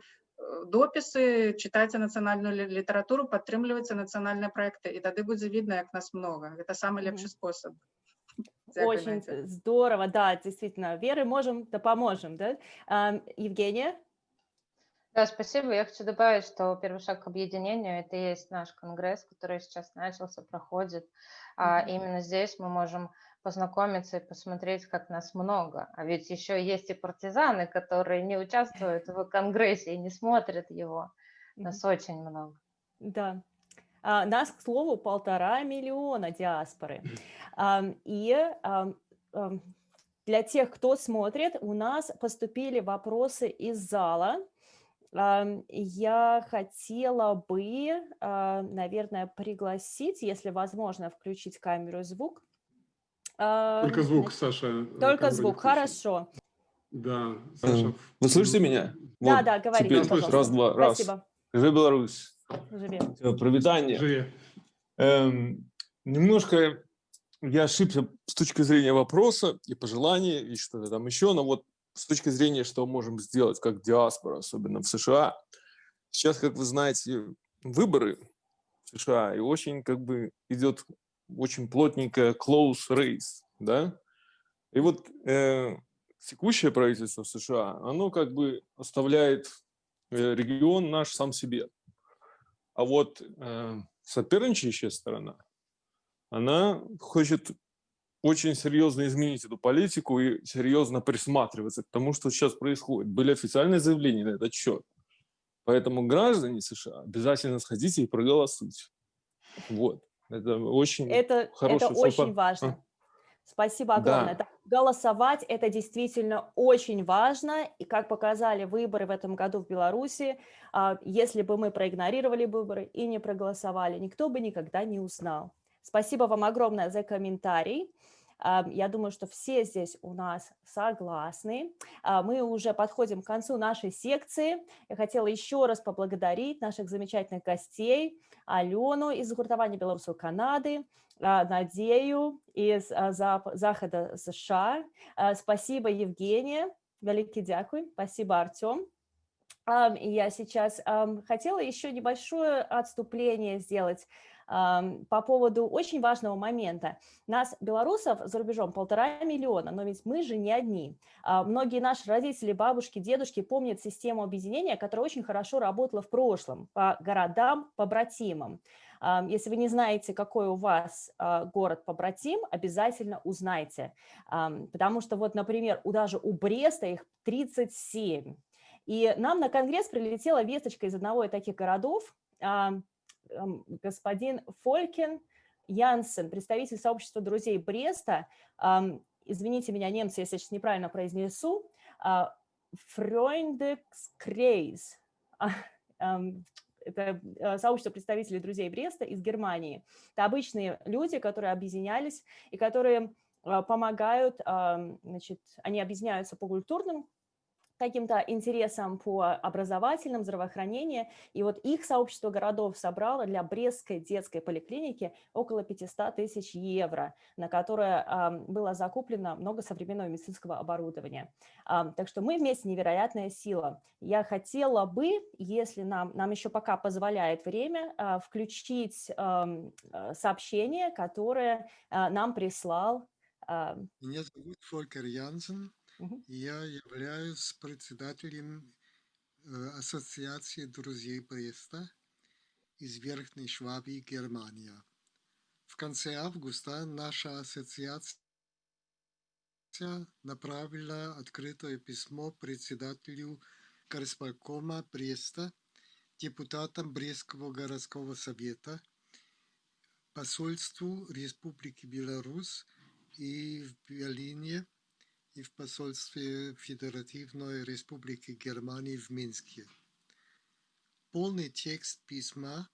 дописы, читайте национальную литературу, падтрымлівайце нацыянальныя проекты, и тады будзе видно, як нас много. Это самый лепшы способ. Очень здорово, да, действительно. Верой можем, да поможем, да? Евгения? Да, спасибо. Я хочу добавить, что первый шаг к объединению – это и есть наш конгресс, который сейчас начался, проходит. Именно здесь мы можем познакомиться и посмотреть, как нас много. А ведь еще есть и партизаны, которые не участвуют в конгрессе и не смотрят его. Нас очень много. Да. Нас, к слову, 1,5 миллиона диаспоры. И для тех, кто смотрит, у нас поступили вопросы из зала. Я хотела бы, наверное, пригласить, если возможно, включить камеру и звук. Только звук, Саша. Только звук, хорошо. Да, Саша. Вы слышите меня? Да, Вот, да, говорите, теперь пожалуйста. раз, два, раз. Спасибо. Живи Беларусь. Живи. Привитание. Живи. Немножко я ошибся с точки зрения вопроса и пожеланий, и что-то там еще, но вот с точки зрения, что можем сделать как диаспора, особенно в США. Сейчас, как вы знаете, выборы в США, и очень как бы идет очень плотненькая close race, да? И вот текущее правительство США, оно как бы оставляет регион наш сам себе. А вот соперничающая сторона, она хочет очень серьезно изменить эту политику и серьезно присматриваться к тому, что сейчас происходит. Были официальные заявления на этот счет. Поэтому граждане США обязательно сходите и проголосуйте. Вот. Это очень Это очень важно. Спасибо огромное. Да, Голосовать – это действительно очень важно. И как показали выборы в этом году в Беларуси, если бы мы проигнорировали выборы и не проголосовали, никто бы никогда не узнал. Спасибо вам огромное за комментарий. Я думаю, что все здесь у нас согласны. Мы уже подходим к концу нашей секции. Я хотела еще раз поблагодарить наших замечательных гостей, Алену из гуртования Белорусской Канады, Надею из Захода США. Спасибо, Евгения. Великий дякую. Спасибо, Артем. И я сейчас хотела еще небольшое отступление сделать по поводу очень важного момента. Нас, белорусов, за рубежом 1,5 миллиона, но ведь мы же не одни. Многие наши родители, бабушки, дедушки помнят систему объединения, которая очень хорошо работала в прошлом по городам, побратимам. Если вы не знаете, какой у вас город-побратим, обязательно узнайте. Потому что вот, например, даже у Бреста их 37. И нам на конгресс прилетела весточка из одного из таких городов. Господин Фолькин Янсен, представитель сообщества друзей Бреста, извините меня, немцы, если я сейчас неправильно произнесу, Freundeskreis, это сообщество представителей друзей Бреста из Германии. Это обычные люди, которые объединялись и которые помогают, значит, они объединяются по культурным каким-то интересам, по образовательным, здравоохранению. И вот их сообщество городов собрало для Брестской детской поликлиники около 500 тысяч евро, на которое было закуплено много современного медицинского оборудования. Так что мы вместе невероятная сила. Я хотела бы, если нам еще пока позволяет время, включить сообщение, которое нам прислал. Меня зовут Фолькер Янсен. Мгм. Я являюсь председателем Ассоциации друзей Бреста из Верхней Швабии, Германия. В конце августа наша ассоциация направила открытое письмо председателю горисполкома Бреста, депутатам Брестского городского совета, посольству Республики Беларусь и в Берлине, и в посольстве Федеративной Республики Германии в Минске. Полный текст письма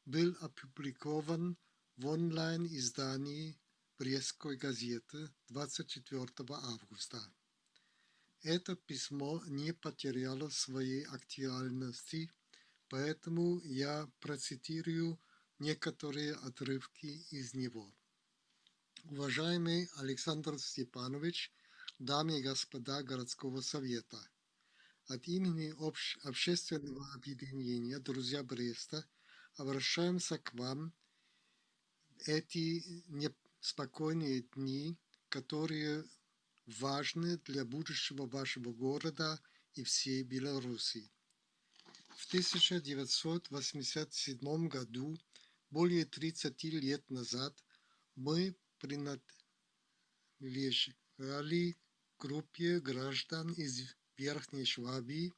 был опубликован в онлайн-издании Брестской газеты 24 августа. Это письмо не потеряло своей актуальности, поэтому я процитирую некоторые отрывки из него. Уважаемый Александр Степанович, дамы и господа городского совета, от имени общественного объединения «Друзья Бреста» обращаемся к вам эти неспокойные дни, которые важны для будущего вашего города и всей Беларуси. В 1987 году, более 30 лет назад, мы принадлежали группе граждан из Верхней Швабии,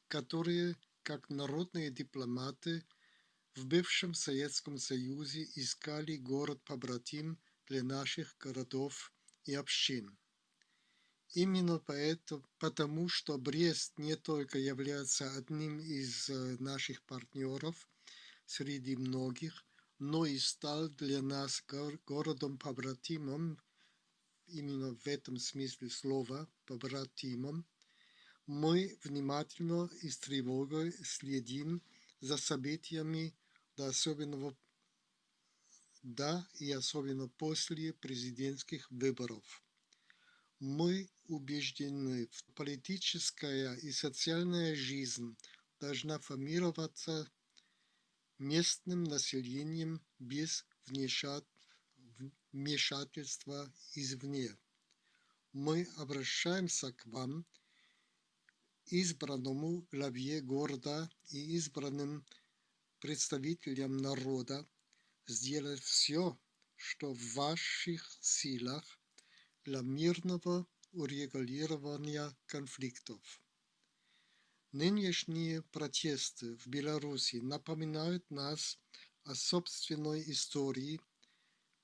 которые, как народные дипломаты, в бывшем Советском Союзе искали город-побратим для наших городов и общин. Именно потому, что Брест не только является одним из наших партнеров среди многих, но и стал для нас городом-побратимом, именно в этом смысле слова побратимом, мы внимательно и с тревогой следим за событиями и особенно после президентских выборов. Мы убеждены, что политическая и социальная жизнь должна формироваться местным населением без вмешательства извне. Мы обращаемся к вам, избранному главе города и избранным представителям народа, сделать все, что в ваших силах для мирного урегулирования конфликтов. Нынешние протесты в Беларуси напоминают нас о собственной истории,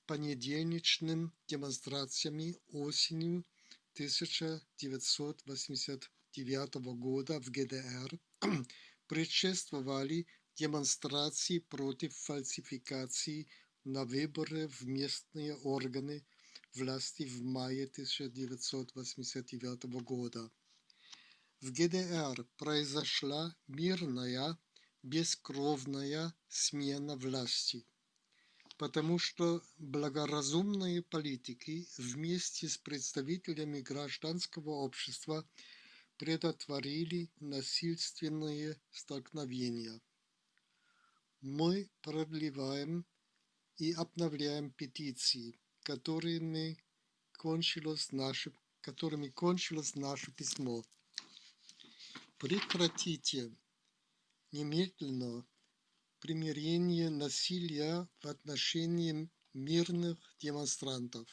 понедельничным демонстрациями осенью 1989 года в ГДР предшествовали демонстрации против фальсификации на выборы в местные органы власти в мае 1989 года. В ГДР произошла мирная, бескровная смена власти, потому что благоразумные политики вместе с представителями гражданского общества предотвратили насильственные столкновения. Мы продлеваем и обновляем петиции, которыми кончилось наше письмо. Прекратите немедленно примирение насилия в отношении мирных демонстрантов.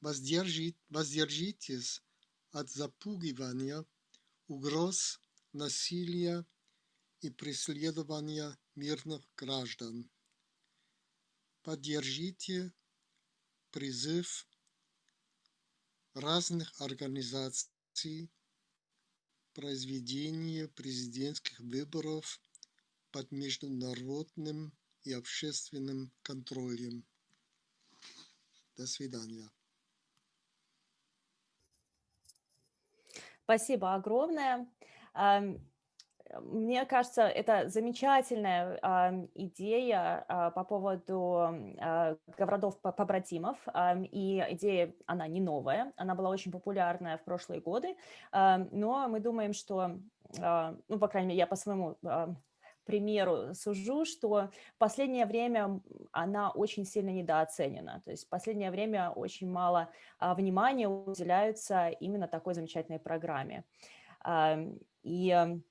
Воздержитесь от запугивания, угроз, насилия и преследования мирных граждан. Поддержите призыв разных организаций произведения президентских выборов под международным и общественным контролем. До свидания. Спасибо огромное. Мне кажется, это замечательная идея по поводу городов-побратимов. И идея, она не новая, она была очень популярная в прошлые годы. Но мы думаем, что, ну, по крайней мере, я по своему примеру сужу, что в последнее время она очень сильно недооценена. То есть в последнее время очень мало внимания уделяется именно такой замечательной программе. И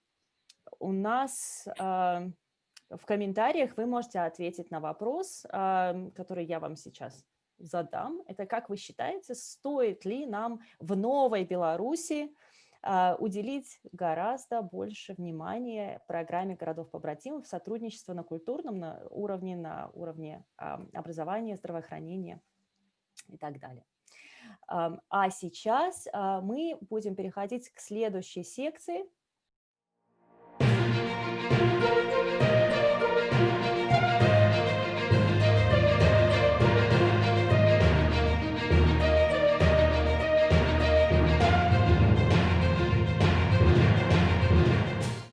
у нас в комментариях вы можете ответить на вопрос, который я вам сейчас задам. Это как вы считаете, стоит ли нам в новой Беларуси уделить гораздо больше внимания программе городов-побратимов, сотрудничества на культурном уровне образования, здравоохранения и так далее. А сейчас мы будем переходить к следующей секции.